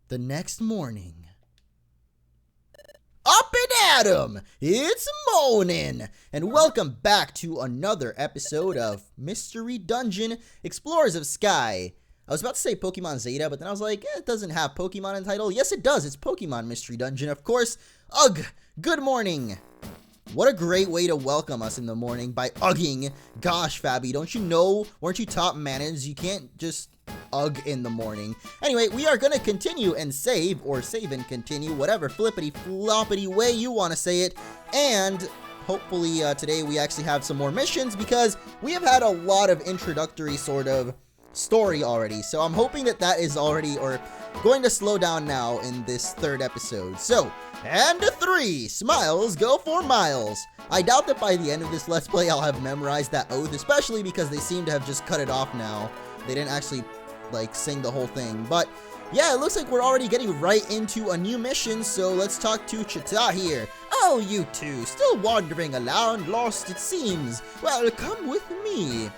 The next morning. Up and at 'em! It's morning! And welcome back to another episode of Mystery Dungeon Explorers of Sky. I was about to say Pokemon Zeta, but then I was like, it doesn't have Pokemon in title. Yes, it does. It's Pokemon Mystery Dungeon, of course. Ugh! Good morning! What a great way to welcome us in the morning by ugging. Gosh, Fabby, don't you know? Weren't you top manners? You can't just ugh in the morning. Anyway, we are going to continue and save, or save and continue, whatever flippity floppity way you want to say it. And hopefully today we actually have some more missions, because we have had a lot of introductory sort of story already. So I'm hoping that that is already, or going to slow down now in this third episode. So, and 3 smiles go for miles. I doubt that by the end of this Let's Play I'll have memorized that oath, especially because they seem to have just cut it off now. They didn't actually, like, sing the whole thing. But, yeah, it looks like we're already getting right into a new mission, so let's talk to Chita here. Oh, you two, still wandering around, lost it seems. Well, come with me.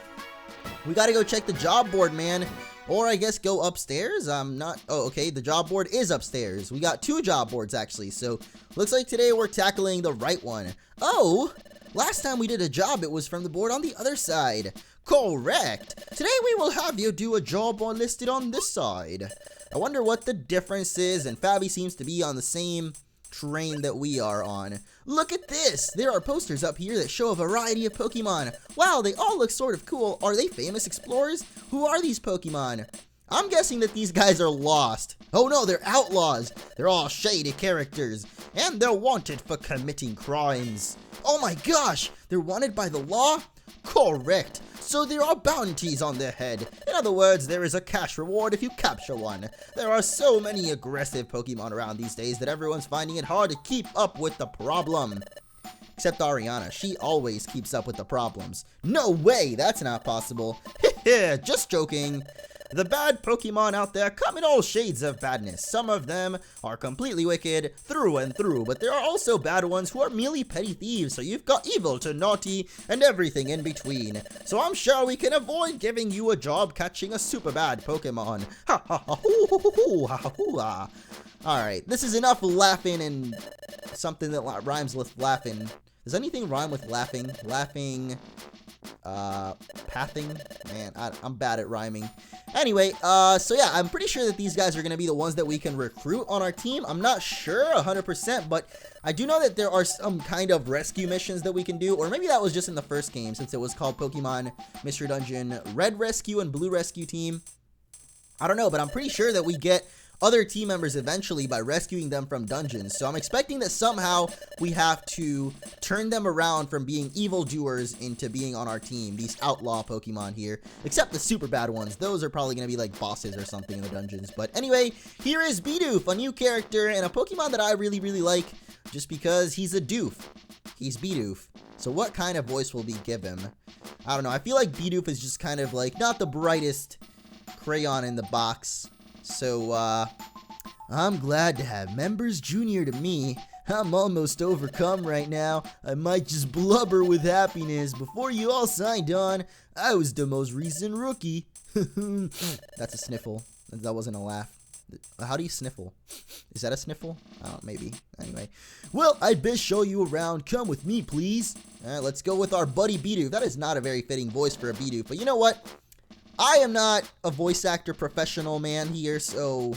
We gotta go check the job board, man. Or I guess go upstairs? I'm not... Oh, okay, the job board is upstairs. We got 2 job boards, actually, so looks like today we're tackling the right one. Oh, last time we did a job, it was from the board on the other side. Correct. Today we will have you do a job listed on this side. I wonder what the difference is, and Fabby seems to be on the same train that we are on. Look at this! There are posters up here that show a variety of Pokemon. Wow, they all look sort of cool. Are they famous explorers? Who are these Pokemon? I'm guessing that these guys are lost. Oh no, they're outlaws. They're all shady characters, and they're wanted for committing crimes. Oh my gosh, they're wanted by the law? Correct. So there are bounties on their head. In other words, there is a cash reward if you capture one. There are so many aggressive Pokemon around these days that everyone's finding it hard to keep up with the problem. Except Ariana, she always keeps up with the problems. No way, that's not possible. Just joking. The bad Pokemon out there come in all shades of badness. Some of them are completely wicked through and through, but there are also bad ones who are merely petty thieves, so you've got evil to naughty and everything in between. So I'm sure we can avoid giving you a job catching a super bad Pokemon. Ha ha ha hoo hoo hoo hoo ha hoo ha. Alright, this is enough laughing and something that rhymes with laughing. Does anything rhyme with laughing? Laughing... pathing? Man, I'm bad at rhyming. Anyway, so yeah, I'm pretty sure that these guys are going to be the ones that we can recruit on our team. I'm not sure 100%, but I do know that there are some kind of rescue missions that we can do, or maybe that was just in the first game, since it was called Pokemon Mystery Dungeon Red Rescue and Blue Rescue Team. I don't know, but I'm pretty sure that we get other team members eventually by rescuing them from dungeons. So I'm expecting that somehow we have to turn them around from being evildoers into being on our team. These outlaw Pokemon here. Except the super bad ones. Those are probably going to be like bosses or something in the dungeons. But anyway, here is Bidoof, a new character and a Pokemon that I really like. Just because he's a doof. He's Bidoof. So what kind of voice will we give him? I don't know. I feel like Bidoof is just kind of like not the brightest crayon in the box. So, I'm glad to have members junior to me. I'm almost overcome right now. I might just blubber with happiness. Before you all signed on, I was the most recent rookie. That's a sniffle. That wasn't a laugh. How do you sniffle? Is that a sniffle? Oh, maybe. Anyway. Well, I'd best show you around. Come with me, please. Alright, let's go with our buddy Bidoof. That is not a very fitting voice for a Bidoof, but you know what? I am not a voice actor professional man here, so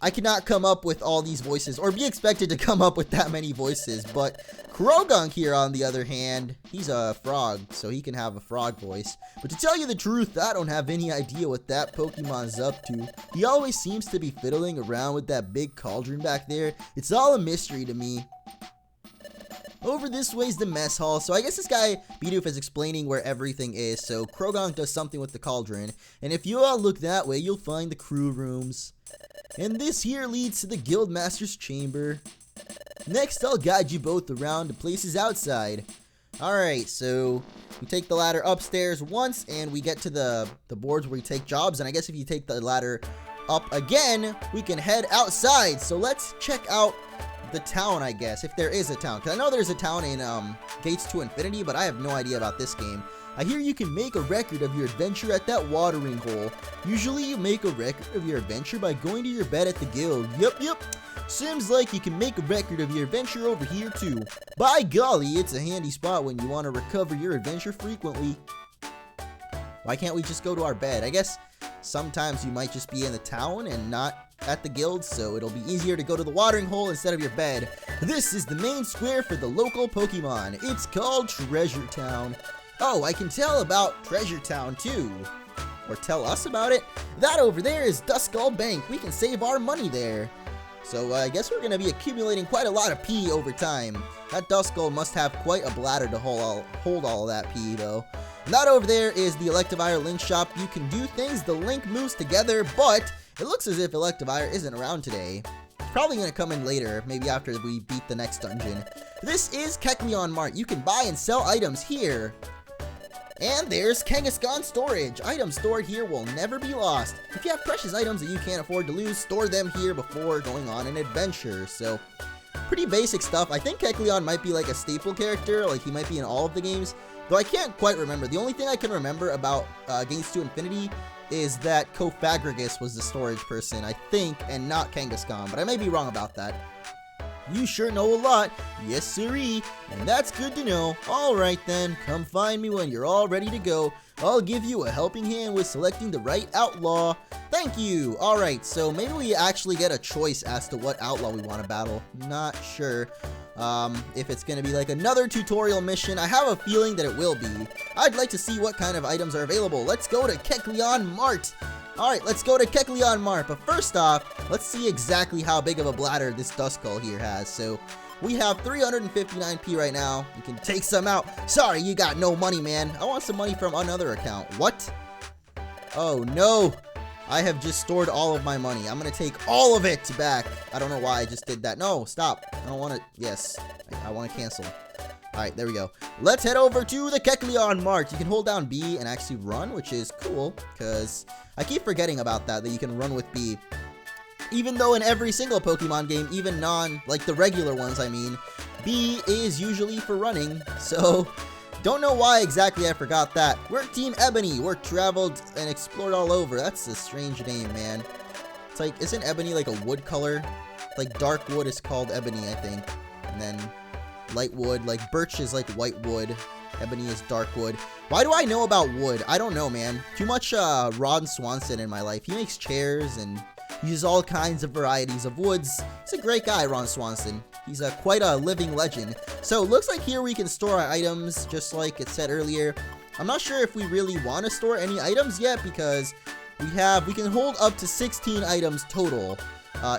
I cannot come up with all these voices, or be expected to come up with that many voices, but Krogunk here, on the other hand, he's a frog, so he can have a frog voice. But to tell you the truth, I don't have any idea what that Pokemon's up to. He always seems to be fiddling around with that big cauldron back there. It's all a mystery to me. Over this way's the mess hall, so I guess this guy, Bidoof, is explaining where everything is, so Krogunk does something with the cauldron, and if you all look that way, you'll find the crew rooms. And this here leads to the Guildmaster's chamber. Next, I'll guide you both around to places outside. Alright, so we take the ladder upstairs once, and we get to the boards where we take jobs, and I guess if you take the ladder up again, we can head outside, so let's check out the town, I guess, if there is a town, because I know there's a town in Gates to Infinity, but I have no idea about this game. I hear you can make a record of your adventure at that watering hole. Usually you make a record of your adventure by going to your bed at the guild. Yup. Seems like you can make a record of your adventure over here too. By golly, it's a handy spot when you want to recover your adventure frequently. Why can't we just go to our bed? I guess sometimes you might just be in the town and not at the guild, so it'll be easier to go to the watering hole instead of your bed. This is the main square for the local Pokemon. It's called Treasure Town. Oh, I can tell about Treasure Town too. Or tell us about it. That over there is Duskull Bank. We can save our money there. So I guess we're going to be accumulating quite a lot of pee over time. That Duskull must have quite a bladder to hold all of that pee though. And that over there is the Electivire Link Shop. You can do things the Link moves together, but it looks as if Electivire isn't around today. It's probably going to come in later, maybe after we beat the next dungeon. This is Kecleon Mart. You can buy and sell items here. And there's Kangaskhan Storage. Items stored here will never be lost. If you have precious items that you can't afford to lose, store them here before going on an adventure. So, pretty basic stuff. I think Kecleon might be like a staple character, like he might be in all of the games, though I can't quite remember. The only thing I can remember about Games to Infinity is that Cofagrigus was the storage person, I think, and not Kangaskhan, but I may be wrong about that. You sure know a lot. Yes, siree. And that's good to know. Alright then, come find me when you're all ready to go. I'll give you a helping hand with selecting the right outlaw. Thank you. Alright, so maybe we actually get a choice as to what outlaw we want to battle. Not sure. If it's going to be like another tutorial mission. I have a feeling that it will be. I'd like to see what kind of items are available. Let's go to Kecleon Mart. Alright, let's go to Kecleon Mart, but first off, let's see exactly how big of a bladder this Duskull here has. So, we have 359p right now. You can take some out. Sorry, you got no money, man. I want some money from another account. What? Oh, no. I have just stored all of my money. I'm going to take all of it back. I don't know why I just did that. No, stop. I don't want to. Yes, I want to cancel. Alright, there we go. Let's head over to the Kecleon Mart. You can hold down B and actually run, which is cool, because I keep forgetting about that you can run with B. Even though in every single Pokemon game, even like the regular ones, I mean, B is usually for running, so don't know why exactly I forgot that. We're Team Ebony. We're traveled and explored all over. That's a strange name, man. It's like, isn't Ebony like a wood color? Like dark wood is called Ebony, I think. And then light wood, like birch is like white wood. Ebony is dark wood. Why do I know about wood? I don't know, man. Too much Ron Swanson in my life. He makes chairs and uses all kinds of varieties of woods. He's a great guy, Ron Swanson. He's quite a living legend. So, looks like here we can store our items, just like it said earlier. I'm not sure if we really want to store any items yet, because we can hold up to 16 items total.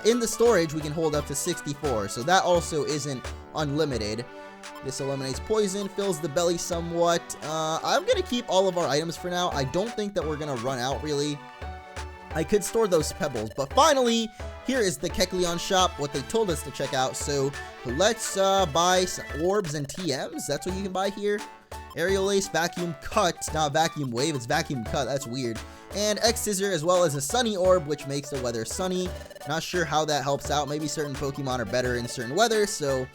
In the storage, we can hold up to 64, so that also isn't unlimited. This eliminates poison, fills the belly somewhat. I'm going to keep all of our items for now. I don't think that we're going to run out, really. I could store those pebbles, but finally, here is the Kecleon shop, what they told us to check out. So let's buy some orbs and TMs. That's what you can buy here. Aerial Ace, Vacuum Cut, not Vacuum Wave, it's Vacuum Cut, that's weird. And X-Scissor, as well as a Sunny Orb, which makes the weather sunny. Not sure how that helps out. Maybe certain Pokemon are better in certain weather, so,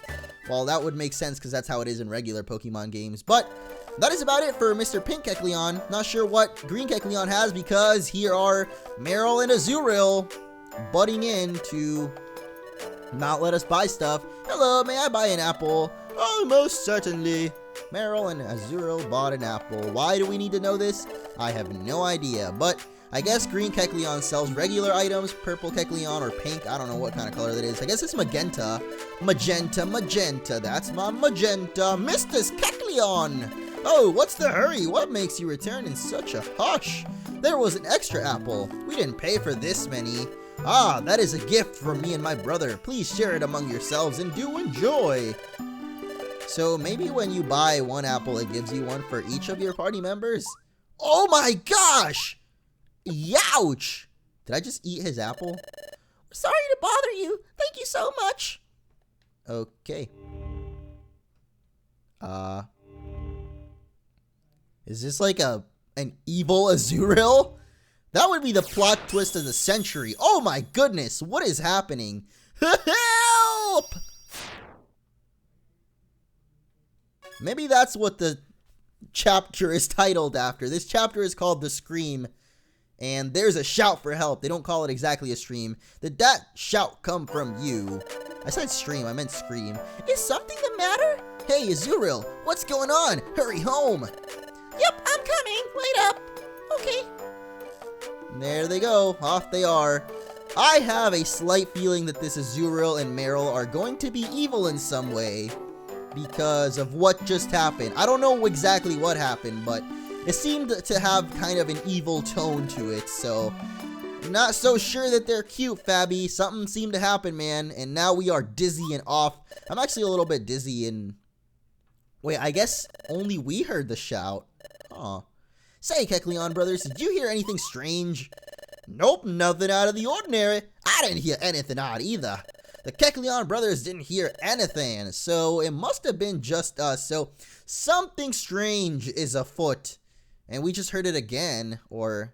well, that would make sense because that's how it is in regular Pokemon games. But that is about it for Mr. Pink Kecleon. Not sure what Green Kecleon has, because here are Meryl and Azurill butting in to not let us buy stuff. Hello, may I buy an apple? Oh, most certainly. Meryl and Azurill bought an apple. Why do we need to know this? I have no idea, but I guess Green Kecleon sells regular items, Purple Kecleon or Pink, I don't know what kind of color that is. I guess it's Magenta. Magenta, that's my Magenta. Mr. Kecleon! Oh, what's the hurry? What makes you return in such a hush? There was an extra apple. We didn't pay for this many. Ah, that is a gift from me and my brother. Please share it among yourselves and do enjoy. So maybe when you buy one apple, it gives you one for each of your party members? Oh my gosh! Youch! Did I just eat his apple? Sorry to bother you. Thank you so much. Okay. Is this like an evil Azurill? That would be the plot twist of the century. Oh my goodness, what is happening? Help! Maybe that's what the chapter is titled after. This chapter is called The Scream, and there's a shout for help. They don't call it exactly a stream. Did that shout come from you? I said stream, I meant scream. Is something the matter? Hey, Azuriel, what's going on? Hurry home. Yep, I'm coming. Wait up. Okay. There they go. Off they are. I have a slight feeling that this Azuriel and Meryl are going to be evil in some way because of what just happened. I don't know exactly what happened, but it seemed to have kind of an evil tone to it, so not so sure that they're cute, Fabby. Something seemed to happen, man, and now we are dizzy and off. I'm actually a little bit dizzy and... Wait, I guess only we heard the shout. Aw. Say, Kecleon brothers, did you hear anything strange? Nope, nothing out of the ordinary. I didn't hear anything odd either. The Kecleon brothers didn't hear anything, so it must have been just us. So something strange is afoot, and we just heard it again, or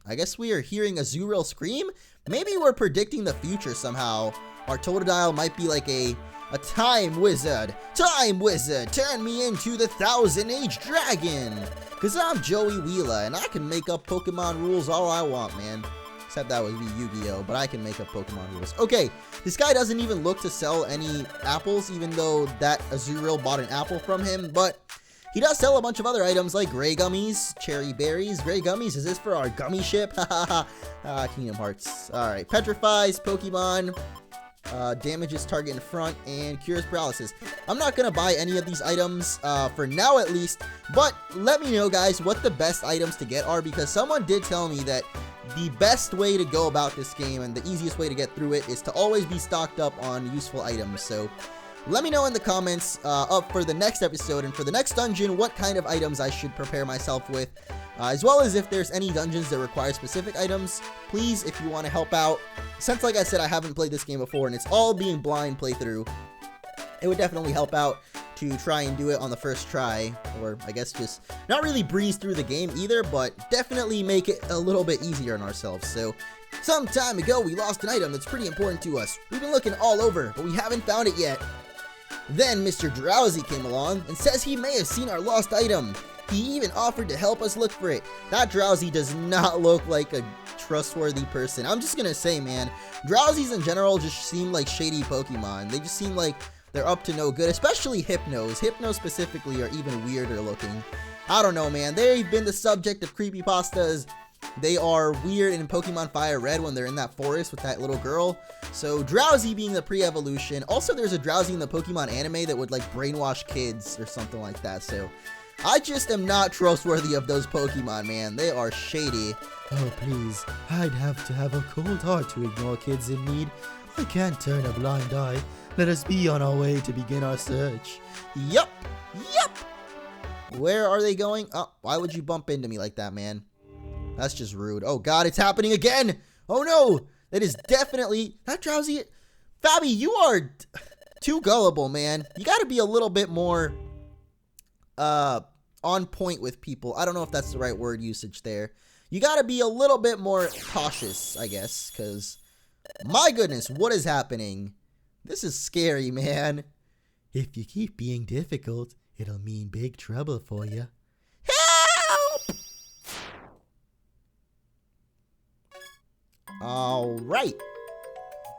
I guess we are hearing Azuriel scream? Maybe we're predicting the future somehow. Our Totodile might be like a time wizard. Time wizard, turn me into the 1000-age dragon. Cause I'm Joey Wheeler, and I can make up Pokemon rules all I want, man. Except that would be Yu-Gi-Oh, but I can make up Pokemon rules. Okay, this guy doesn't even look to sell any apples, even though that Azuriel bought an apple from him, but he does sell a bunch of other items like gray gummies, cherry berries. Gray gummies, is this for our gummy ship? Hahaha. Kingdom Hearts. Alright, petrifies Pokemon. Damages target in front and cures paralysis. I'm not gonna buy any of these items for now at least, but let me know, guys, what the best items to get are, because someone did tell me that the best way to go about this game and the easiest way to get through it is to always be stocked up on useful items. So let me know in the comments up for the next episode and for the next dungeon what kind of items I should prepare myself with, as well as if there's any dungeons that require specific items. Please, if you want to help out, since like I said I haven't played this game before and it's all being blind playthrough, it would definitely help out to try and do it on the first try, or I guess just not really breeze through the game either, but definitely make it a little bit easier on ourselves. So some time ago we lost an item that's pretty important to us. We've been looking all over, but we haven't found it yet. Then Mr. Drowzee came along and says he may have seen our lost item. He even offered to help us look for it. That Drowzee does not look like a trustworthy person. I'm just gonna say, man, Drowzees in general just seem like shady Pokemon. They just seem like they're up to no good, especially Hypnos. Hypnos specifically are even weirder looking. I don't know, man. They've been the subject of creepypastas. They are weird in Pokemon Fire Red when they're in that forest with that little girl. So Drowzee being the pre-evolution. Also, there's a Drowzee in the Pokemon anime that would like brainwash kids or something like that. So I just am not trustworthy of those Pokemon, man. They are shady. Oh, please. I'd have to have a cold heart to ignore kids in need. I can't turn a blind eye. Let us be on our way to begin our search. Yup. Yup. Where are they going? Oh, why would you bump into me like that, man? That's just rude. Oh, God, it's happening again. Oh, no. That is definitely... That Drowzee... Fabby, you are too gullible, man. You got to be a little bit more... on point with people. I don't know if that's the right word usage there. You gotta be a little bit more cautious, I guess, because my goodness, what is happening? This is scary, man. If you keep being difficult, it'll mean big trouble for you. Help! Alright.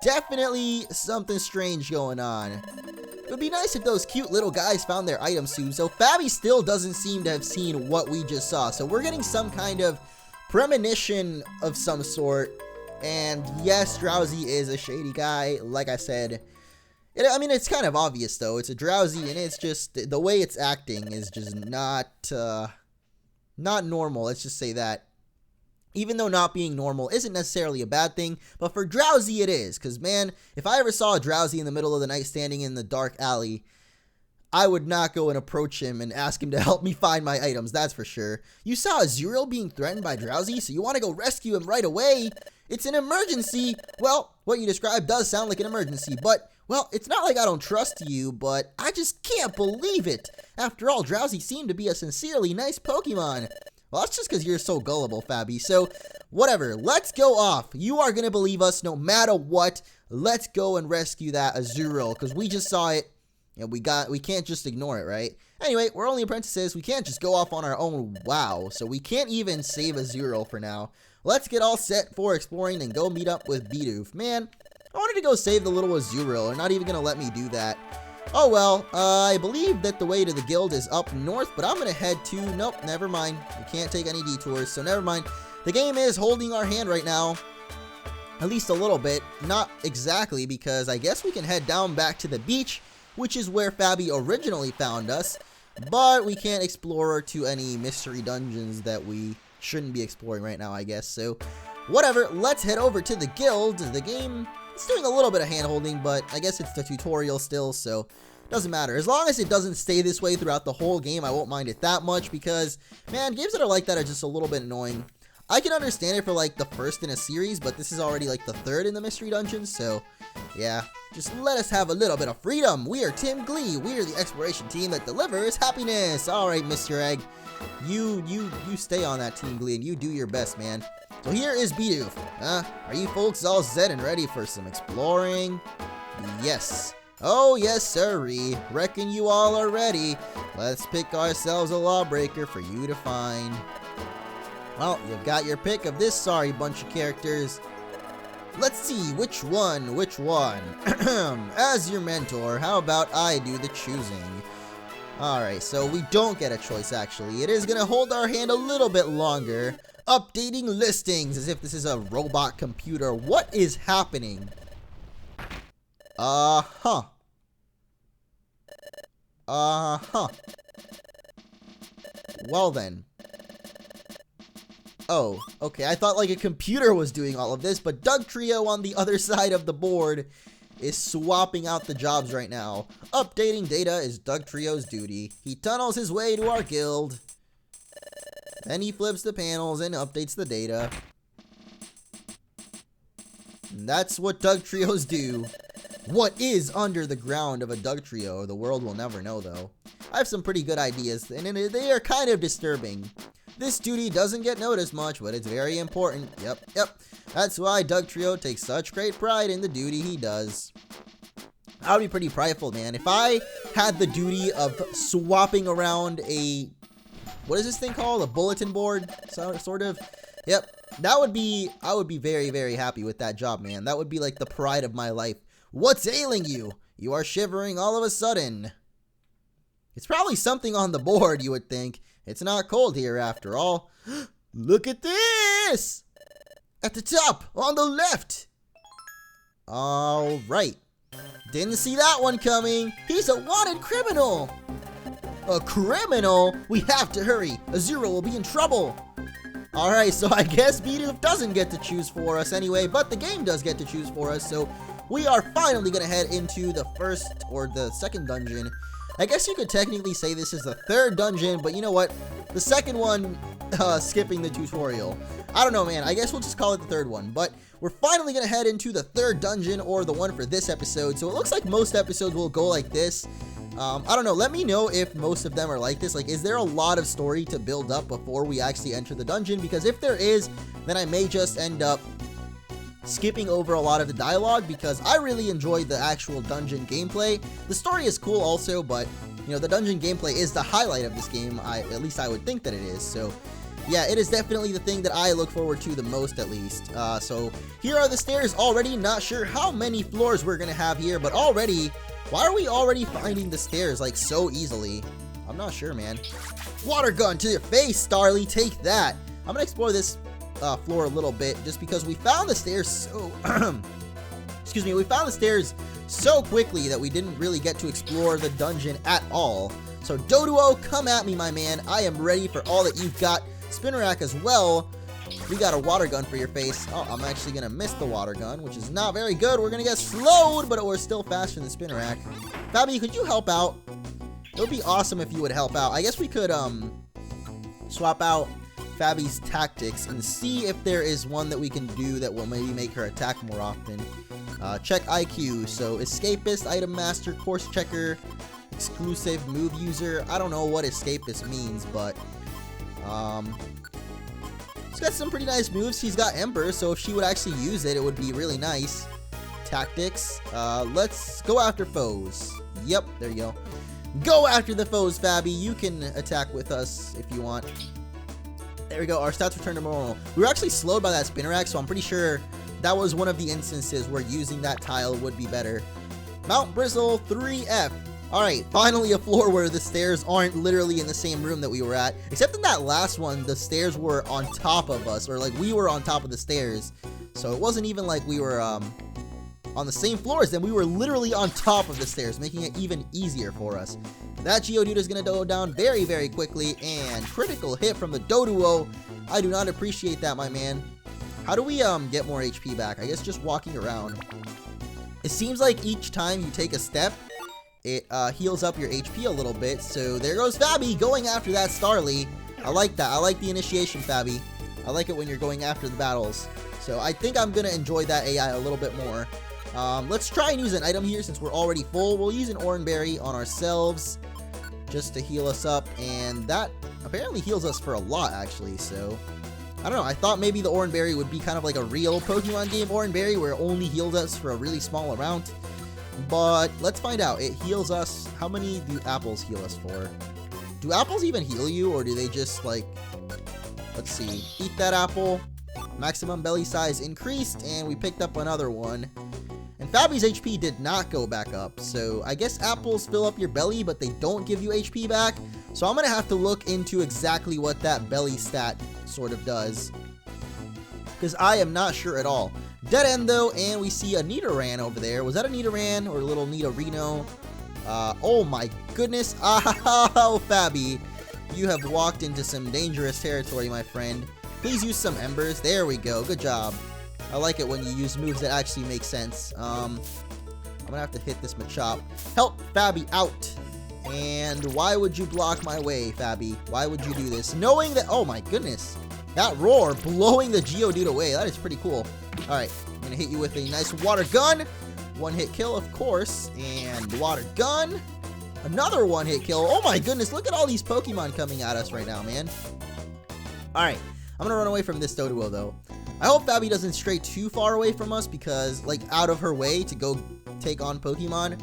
Definitely something strange going on. It would be nice if those cute little guys found their items soon. So Fabby still doesn't seem to have seen what we just saw. So we're getting some kind of premonition of some sort. And yes, Drowzee is a shady guy, like I said. I mean, it's kind of obvious, though. It's a Drowzee, and it's just, the way it's acting is just not normal. Let's just say that. Even though not being normal isn't necessarily a bad thing, but for Drowzee it is. Because, man, if I ever saw a Drowzee in the middle of the night standing in the dark alley, I would not go and approach him and ask him to help me find my items, that's for sure. You saw Azuriel being threatened by Drowzee, so you want to go rescue him right away? It's an emergency! Well, what you described does sound like an emergency, but, well, it's not like I don't trust you, but I just can't believe it! After all, Drowzee seemed to be a sincerely nice Pokemon. Well, that's just because you're so gullible, Fabby. So, whatever. Let's go off. You are going to believe us no matter what. Let's go and rescue that Azuriel, because we just saw it, and we can't just ignore it, right? Anyway, we're only apprentices. We can't just go off on our own wow. So we can't even save a zero for now. Let's get all set for exploring and go meet up with Bidoof. Man, I wanted to go save the little Azuro. They're not even going to let me do that. Oh well, I believe that the way to the guild is up north, but I'm going to head to... Nope, never mind. We can't take any detours, so never mind. The game is holding our hand right now. At least a little bit. Not exactly, because I guess we can head down back to the beach, which is where Fabby originally found us. But we can't explore to any mystery dungeons that we shouldn't be exploring right now, I guess. So, whatever. Let's head over to the guild. The game... It's doing a little bit of hand-holding, but I guess it's the tutorial still, so doesn't matter. As long as it doesn't stay this way throughout the whole game, I won't mind it that much because, man, games that are like that are just a little bit annoying. I can understand it for, like, the first in a series, but this is already, like, the third in the Mystery Dungeons, so, yeah. Just let us have a little bit of freedom. We are Team Glee. We are the exploration team that delivers happiness. All right, Mr. Egg. You stay on that Team Glee, and you do your best, man. So here is Bidoof. Are you folks all set and ready for some exploring? Yes. Oh, yes, sirree. Reckon you all are ready. Let's pick ourselves a lawbreaker for you to find. Well, you've got your pick of this sorry bunch of characters. Let's see, which one? As your mentor, how about I do the choosing? Alright, so we don't get a choice, actually. It is going to hold our hand a little bit longer. Updating listings, as if this is a robot computer. What is happening? Uh-huh. Well then. Oh, okay, I thought like a computer was doing all of this, but Dugtrio on the other side of the board is swapping out the jobs right now. Updating data is Dugtrio's duty. He tunnels his way to our guild. Then he flips the panels and updates the data. And that's what Dugtrios do. What is under the ground of a Dugtrio? The world will never know, though. I have some pretty good ideas, and they are kind of disturbing. This duty doesn't get noticed much, but it's very important. Yep. That's why Dugtrio takes such great pride in the duty he does. I would be pretty prideful, man. If I had the duty of swapping around a... What is this thing called? A bulletin board? Sort of? Yep. I would be very, very happy with that job, man. That would be like the pride of my life. What's ailing you? You are shivering all of a sudden. It's probably something on the board, you would think. It's not cold here after all. Look at this! At the top, on the left. Alright. Didn't see that one coming. He's a wanted criminal. A criminal? We have to hurry. Azuro will be in trouble. Alright, so I guess Bidoof doesn't get to choose for us anyway, but the game does get to choose for us, so we are finally going to head into the first or the second dungeon. I guess you could technically say this is the third dungeon, but you know what? The second one, skipping the tutorial. I don't know, man. I guess we'll just call it the third one, but we're finally going to head into the third dungeon, or the one for this episode, so it looks like most episodes will go like this. I don't know, let me know if most of them are like this. Like, is there a lot of story to build up before we actually enter the dungeon? Because if there is, then I may just end up skipping over a lot of the dialogue, because I really enjoyed the actual dungeon gameplay. The story is cool also, but, you know, the dungeon gameplay is the highlight of this game. At least I would think that it is. So, yeah, it is definitely the thing that I look forward to the most, at least. So, here are the stairs already. Not sure how many floors we're going to have here, but already... Why are we already finding the stairs, like, so easily? I'm not sure, man. Water gun to your face, Starly. Take that. I'm going to explore this floor a little bit, just because we found the stairs so... Excuse me. We found the stairs so quickly that we didn't really get to explore the dungeon at all. So, Doduo, come at me, my man. I am ready for all that you've got. Spinnerack as well. We got a water gun for your face. Oh, I'm actually going to miss the water gun, which is not very good. We're going to get slowed, but we're still faster than Spinnerack. Fabby, could you help out? It would be awesome if you would help out. I guess we could swap out Fabby's tactics and see if there is one that we can do that will maybe make her attack more often. Check IQ. So, Escapist, Item Master, Course Checker, Exclusive Move User. I don't know what Escapist means, but... He's got some pretty nice moves. He's got Ember, so if she would actually use it, it would be really nice. Tactics. Let's go after foes. Yep, there you go. Go after the foes, Fabby. You can attack with us if you want. There we go. Our stats return to normal. We were actually slowed by that Spinnerack, so I'm pretty sure that was one of the instances where using that tile would be better. Mount Bristle 3F. Alright, finally a floor where the stairs aren't literally in the same room that we were at. Except in that last one, the stairs were on top of us, or like we were on top of the stairs. So it wasn't even like we were on the same floor as them. We were literally on top of the stairs, making it even easier for us. That Geodude is going to go down very, very quickly, and critical hit from the Doduo. I do not appreciate that, my man. How do we get more HP back? I guess just walking around. It seems like each time you take a step, it heals up your HP a little bit. So there goes Fabby going after that Starly. I like that. I like the initiation, Fabby. I like it when you're going after the battles. So I think I'm going to enjoy that AI a little bit more. Let's try and use an item here since we're already full. We'll use an Oran Berry on ourselves just to heal us up. And that apparently heals us for a lot, actually. So I don't know. I thought maybe the Oran Berry would be kind of like a real Pokemon game Oran Berry where it only healed us for a really small amount. But let's find out. It heals us. How many do apples heal us for? Do apples even heal you, or do they just like... Let's see. Eat that apple. Maximum belly size increased, and we picked up another one. And Fabby's HP did not go back up. So I guess apples fill up your belly, but they don't give you HP back. So I'm going to have to look into exactly what that belly stat sort of does, because I am not sure at all. Dead end though, and we see a Nidoran over there. Was that a Nidoran or a little Nidorino? Oh my goodness. Oh, Fabby, you have walked into some dangerous territory, my friend. Please use some embers. There we go. Good job. I like it when you use moves that actually make sense. I'm gonna have to hit this Machop. Help Fabby out. And why would you block my way, Fabby? Why would you do this? Knowing that, oh my goodness, that roar blowing the Geodude away. That is pretty cool. All right, I'm gonna hit you with a nice water gun. One hit kill, of course, and water gun. Another one hit kill. Oh my goodness, look at all these Pokemon coming at us right now, man. All right, I'm gonna run away from this Doduo though. I hope Fabby doesn't stray too far away from us, because like out of her way to go take on Pokemon.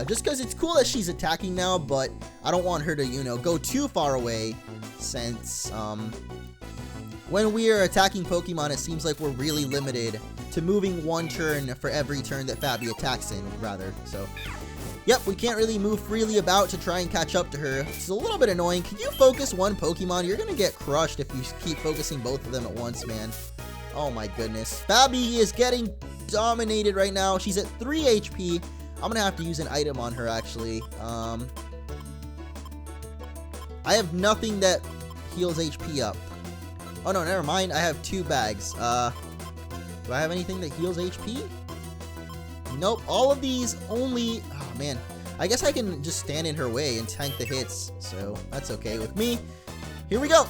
Just because it's cool that she's attacking now, but I don't want her to, you know, go too far away, since when we are attacking Pokemon, it seems like we're really limited to moving one turn for every turn that Fabby attacks in, rather. So, yep, we can't really move freely about to try and catch up to her. It's a little bit annoying. Can you focus one Pokemon? You're going to get crushed if you keep focusing both of them at once, man. Oh my goodness. Fabby is getting dominated right now. She's at 3 HP. I'm going to have to use an item on her, actually. I have nothing that heals HP up. Oh, no, never mind. I have 2 bags. Do I have anything that heals HP? Nope. All of these only... Oh, man. I guess I can just stand in her way and tank the hits. So, that's okay with me. Here we go.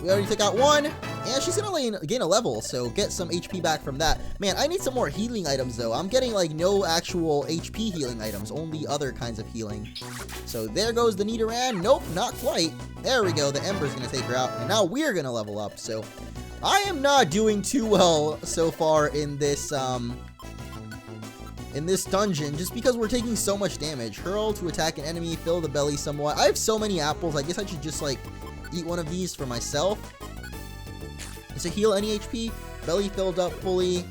We already took out one. And she's going to gain a level, so get some HP back from that. Man, I need some more healing items, though. I'm getting, like, no actual HP healing items. Only other kinds of healing. So there goes the Nidoran. Nope, not quite. There we go. The Ember's going to take her out. And now we're going to level up. So I am not doing too well so far in this dungeon, just because we're taking so much damage. Hurl to attack an enemy. Fill the belly somewhat. I have so many apples. I guess I should just, like, eat one of these for myself. Does it heal any HP? Belly filled up fully,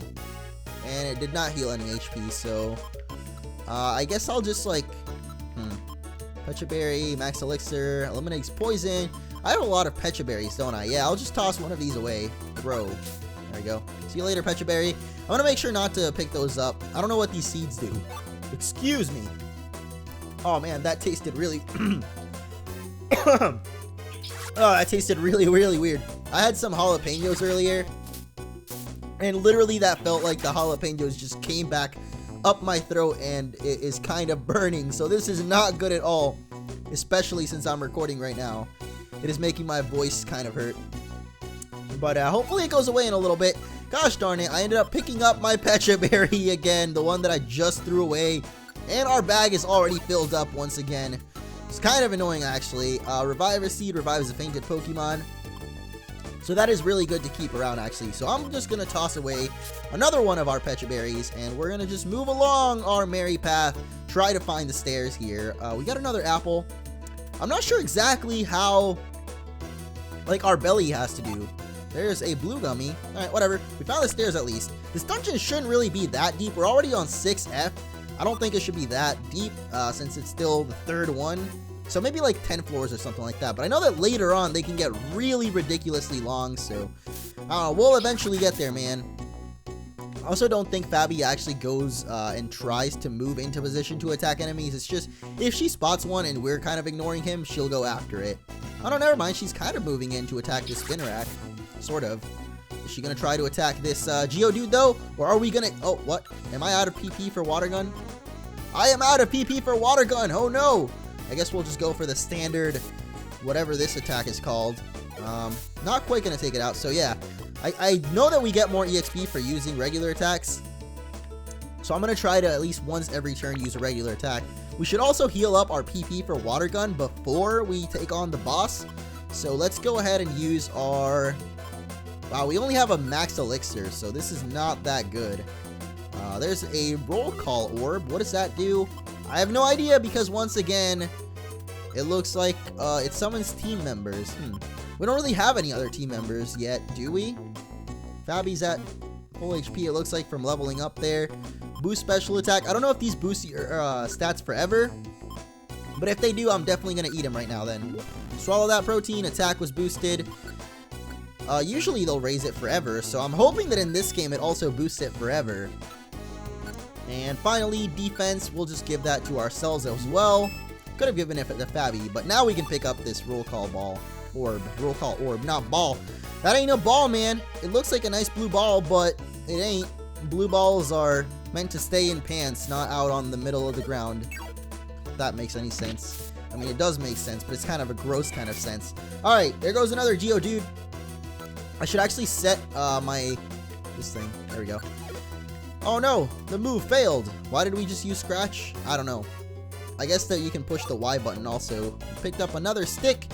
and it did not heal any HP, so I guess I'll just like Pecha Berry, Max Elixir, eliminates poison. I have a lot of Pecha Berries, don't I? Yeah, I'll just toss one of these away. Throw. There we go. See you later, Pecha Berry. I want to make sure not to pick those up. I don't know what these seeds do. Excuse me. Oh man, that tasted really oh, that tasted really, really weird. I had some jalapenos earlier, and literally that felt like the jalapenos just came back up my throat, and it is kind of burning. So this is not good at all, especially since I'm recording right now. It is making my voice kind of hurt. But hopefully it goes away in a little bit. Gosh darn it, I ended up picking up my Pecha Berry again, the one that I just threw away. And our bag is already filled up once again. It's kind of annoying, actually. Revive a Seed revives a fainted Pokemon. So that is really good to keep around, actually. So I'm just going to toss away another one of our Pecha Berries, and we're going to just move along our merry path, try to find the stairs here. We got another apple. I'm not sure exactly how, like, our belly has to do. There's a blue gummy. All right, whatever. We found the stairs at least. This dungeon shouldn't really be that deep. We're already on 6F. I don't think it should be that deep since it's still the third one. So maybe like 10 floors or something like that. But I know that later on they can get really ridiculously long. So we'll eventually get there, man. I also don't think Fabi actually goes and tries to move into position to attack enemies. It's just if she spots one and we're kind of ignoring him, she'll go after it. Oh no, never mind. She's kind of moving in to attack this spin rack. Sort of. Is she going to try to attack this Geodude though? Or are we going to... Oh, what? Am I out of PP for water gun? I am out of PP for water gun. Oh no. I guess we'll just go for the standard, whatever this attack is called. Not quite going to take it out. So yeah, I know that we get more EXP for using regular attacks. So I'm going to try to at least once every turn use a regular attack. We should also heal up our PP for water gun before we take on the boss. So let's go ahead and use our... Wow, we only have a max elixir, so this is not that good. There's a roll call orb. What does that do? I have no idea because once again, it looks like it summons team members. We don't really have any other team members yet, do we? Fabi's at full HP, it looks like, from leveling up there. Boost special attack. I don't know if these boost your stats forever, but if they do, I'm definitely going to eat them right now then. Swallow that protein. Attack was boosted. Usually they'll raise it forever, so I'm hoping that in this game it also boosts it forever. And finally, defense, we'll just give that to ourselves as well. Could have given it to Fabi, but now we can pick up this roll call ball. Orb. Roll call orb, not ball. That ain't a ball, man. It looks like a nice blue ball, but it ain't. Blue balls are meant to stay in pants, not out on the middle of the ground. If that makes any sense. I mean, it does make sense, but it's kind of a gross kind of sense. Alright, there goes another Geodude. I should actually set this thing. There we go. Oh no, the move failed. Why did we just use Scratch? I don't know. I guess that you can push the Y button also. Picked up another stick.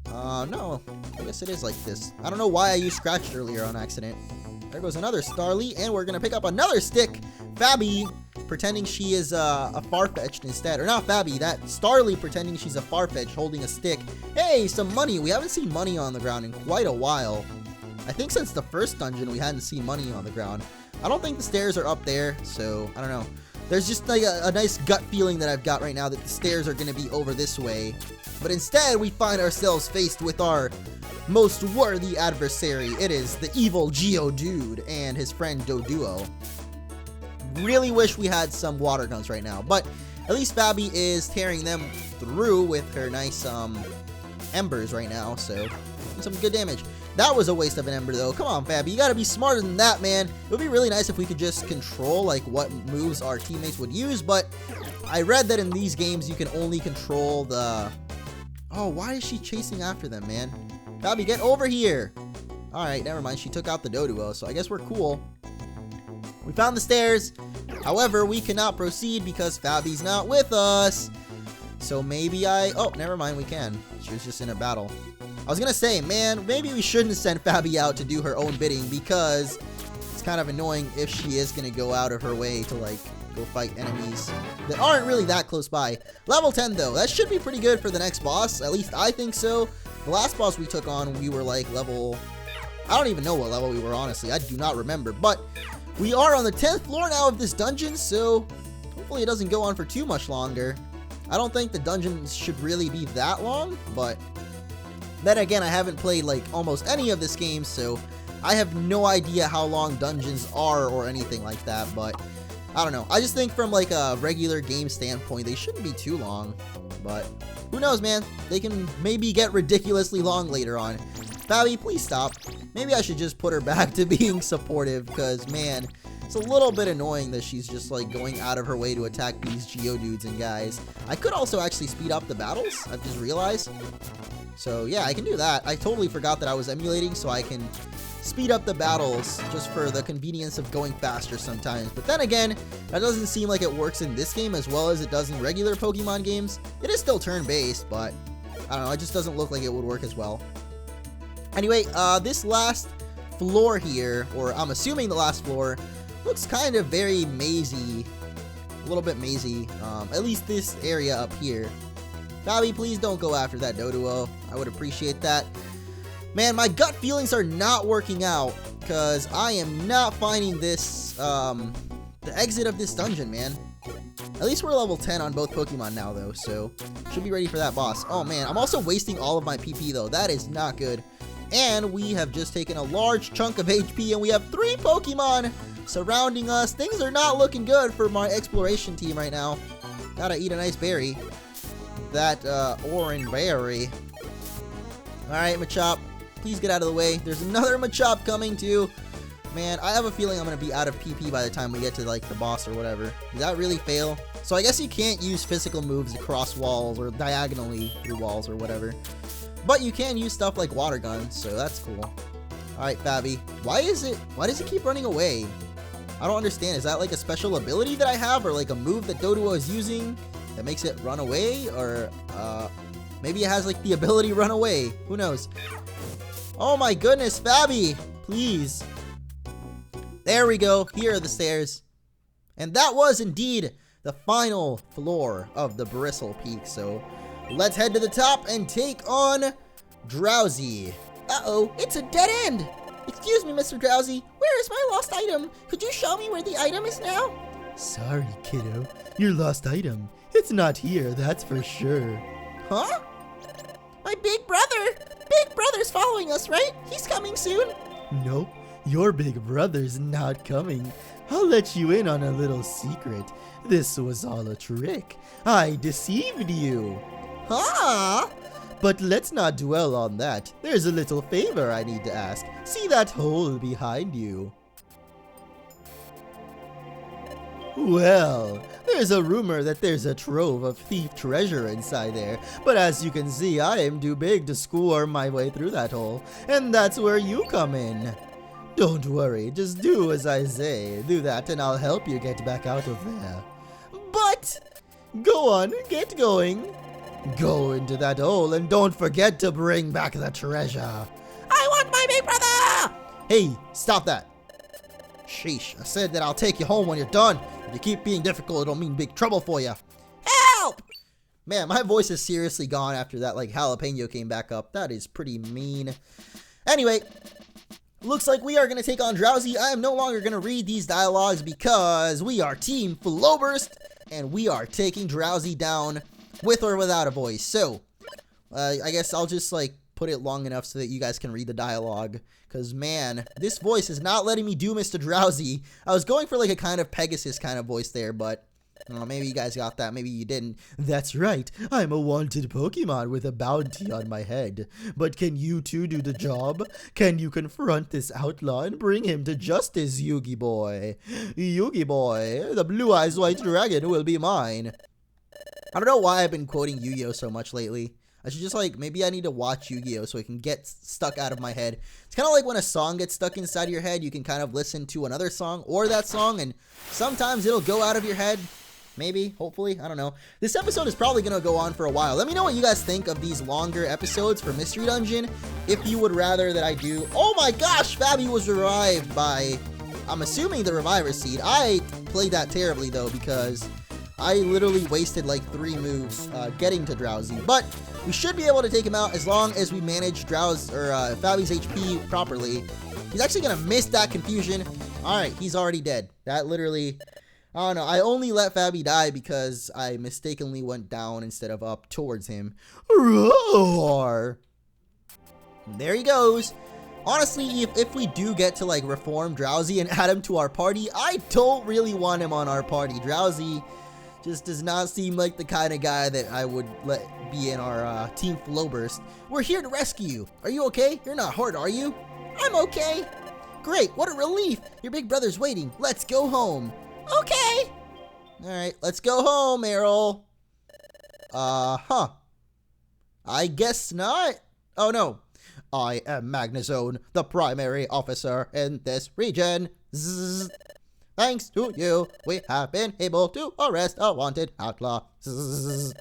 No, I guess it is like this. I don't know why I used Scratch earlier on accident. There goes another Starly, and we're gonna pick up another stick. Fabi pretending she is a Farfetch'd instead. Or not Fabi, that Starly pretending she's a Farfetch holding a stick. Hey, some money. We haven't seen money on the ground in quite a while. I think since the first dungeon we hadn't seen money on the ground. I don't think the stairs are up there, so I don't know. There's just like a nice gut feeling that I've got right now that the stairs are going to be over this way. But instead, we find ourselves faced with our most worthy adversary. It is the evil Geodude and his friend Doduo. Really wish we had some water guns right now, but at least Fabi is tearing them through with her nice embers right now, so some good damage. That was a waste of an ember, though. Come on, Fabi. You gotta be smarter than that, man. It would be really nice if we could just control, like, what moves our teammates would use, but I read that in these games you can only control the... Oh, why is she chasing after them, man? Fabi, get over here. Alright, never mind. She took out the Doduo, so I guess we're cool. We found the stairs. However, we cannot proceed because Fabi's not with us. So maybe oh, never mind. We can. She was just in a battle. I was gonna say, man, maybe we shouldn't send Fabi out to do her own bidding because it's kind of annoying if she is gonna go out of her way to, like, go fight enemies that aren't really that close by. Level 10, though. That should be pretty good for the next boss. At least I think so. The last boss we took on, we were, like, level... I don't even know what level we were, honestly. I do not remember. But we are on the 10th floor now of this dungeon, so hopefully it doesn't go on for too much longer. I don't think the dungeons should really be that long, but... Then again, I haven't played, like, almost any of this game, so I have no idea how long dungeons are or anything like that, but I don't know. I just think from, like, a regular game standpoint, they shouldn't be too long, but who knows, man? They can maybe get ridiculously long later on. Fabi, please stop. Maybe I should just put her back to being supportive, because, man, it's a little bit annoying that she's just, like, going out of her way to attack these Geodudes and guys. I could also actually speed up the battles, I've just realized. So yeah, I can do that. I totally forgot that I was emulating, so I can speed up the battles just for the convenience of going faster sometimes. But then again, that doesn't seem like it works in this game as well as it does in regular Pokemon games. It is still turn-based, but I don't know, it just doesn't look like it would work as well. Anyway, this last floor here, or I'm assuming the last floor, looks kind of very mazy. A little bit mazy. At least this area up here. Fabi, please don't go after that Doduo. I would appreciate that. Man, my gut feelings are not working out, because I am not finding this, the exit of this dungeon, man. At least we're level 10 on both Pokemon now, though, so should be ready for that boss. Oh, man, I'm also wasting all of my PP, though. That is not good. And we have just taken a large chunk of HP, and we have 3 Pokemon surrounding us. Things are not looking good for my exploration team right now. Gotta eat a nice berry. That, orange berry. Alright, Machop, please get out of the way. There's another Machop coming, too. Man, I have a feeling I'm gonna be out of PP by the time we get to, like, the boss or whatever. Did that really fail? So I guess you can't use physical moves across walls or diagonally through walls or whatever. But you can use stuff like water guns, so that's cool. Alright, Fabi. Why does it keep running away? I don't understand. Is that like a special ability that I have, or like a move that Doduo is using that makes it run away? Or, maybe it has like the ability run away. Who knows? Oh my goodness, Fabi! Please. There we go. Here are the stairs. And that was indeed the final floor of the Bristle Peak, so let's head to the top and take on Drowzee. Uh-oh, it's a dead end! Excuse me, Mr. Drowzee, where is my lost item? Could you show me where the item is now? Sorry, kiddo. Your lost item. It's not here, that's for sure. Huh? My big brother! Big brother's following us, right? He's coming soon. Nope, your big brother's not coming. I'll let you in on a little secret. This was all a trick. I deceived you. Huh? But let's not dwell on that. There's a little favor I need to ask. See that hole behind you? Well, there's a rumor that there's a trove of thief treasure inside there, but as you can see, I am too big to score my way through that hole, and that's where you come in. Don't worry, just do as I say. Do that and I'll help you get back out of there. But, go on, get going. Go into that hole and don't forget to bring back the treasure. I want my big brother! Hey, stop that. Sheesh, I said that I'll take you home when you're done. If you keep being difficult, it'll mean big trouble for you. Help! Man, my voice is seriously gone after that, like, jalapeno came back up. That is pretty mean. Anyway, looks like we are going to take on Drowzee. I am no longer going to read these dialogues because we are Team Flowburst, and we are taking Drowzee down with or without a voice. So, I guess I'll just, like, put it long enough so that you guys can read the dialogue. Because, man, this voice is not letting me do Mr. Drowzee. I was going for, like, a kind of Pegasus kind of voice there, but I don't know, maybe you guys got that, maybe you didn't. That's right, I'm a wanted Pokemon with a bounty on my head. But can you two do the job? Can you confront this outlaw and bring him to justice, Yugi boy? Yugi boy, the blue eyes white dragon will be mine. I don't know why I've been quoting Yu-Gi-Oh so much lately. I should just, like, maybe I need to watch Yu-Gi-Oh so it can get stuck out of my head. It's kind of like when a song gets stuck inside of your head, you can kind of listen to another song or that song, and sometimes it'll go out of your head. Maybe, hopefully, I don't know. This episode is probably going to go on for a while. Let me know what you guys think of these longer episodes for Mystery Dungeon. If you would rather that I do... Oh my gosh, Fabi was revived by, I'm assuming, the Reviver Seed. I played that terribly, though, because I literally wasted like 3 moves getting to Drowzee. But we should be able to take him out as long as we manage Fabi's HP properly. He's actually going to miss that confusion. Alright, he's already dead. That literally... I don't know, I only let Fabi die because I mistakenly went down instead of up towards him. Roar! There he goes. Honestly, if we do get to, like, reform Drowzee and add him to our party, I don't really want him on our party. Drowzee just does not seem like the kind of guy that I would let be in our Team Flowburst. We're here to rescue you. Are you okay? You're not hurt, are you? I'm okay. Great, what a relief. Your big brother's waiting. Let's go home. Okay. Alright, let's go home, Errol. I guess not. Oh, no. I am Magnezone, the primary officer in this region. Zzz. Thanks to you, we have been able to arrest a wanted outlaw. Zzz.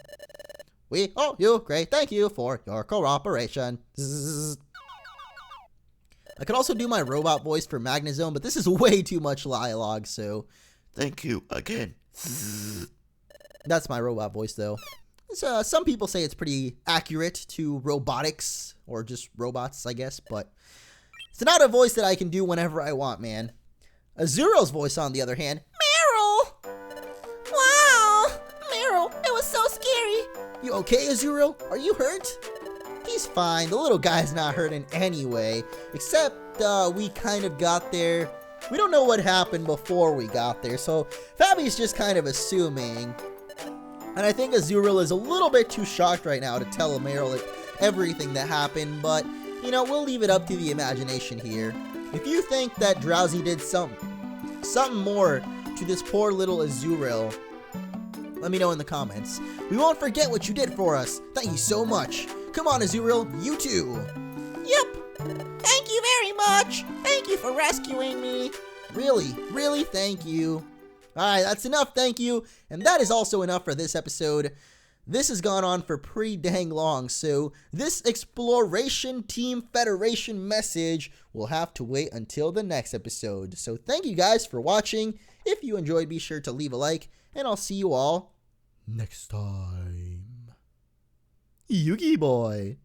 We owe you great thank you for your cooperation. Zzz. I could also do my robot voice for Magnezone, but this is way too much dialogue, so Thank you again. that's my robot voice, though. Some people say it's pretty accurate to robotics, or just robots, I guess, but it's not a voice that I can do whenever I want, man. Azuro's voice, on the other hand, Meryl! Wow! Meryl, it was so scary! You okay, Azuro? Are you hurt? He's fine. The little guy's not hurt in any way, except we kind of got there. We don't know what happened before we got there, so Fabi's just kind of assuming. And I think Azurill is a little bit too shocked right now to tell Meryl everything that happened, but, you know, we'll leave it up to the imagination here. If you think that Drowzee did something more to this poor little Azurill, let me know in the comments. We won't forget what you did for us. Thank you so much. Come on, Azurill, you too. Yep. Thank you very much. Thank you for rescuing me. Really, thank you. Alright, that's enough, thank you. And that is also enough for this episode. This has gone on for pretty dang long, so this Exploration Team Federation message will have to wait until the next episode. So thank you guys for watching. If you enjoyed, be sure to leave a like, and I'll see you all Next time. Yugi boy.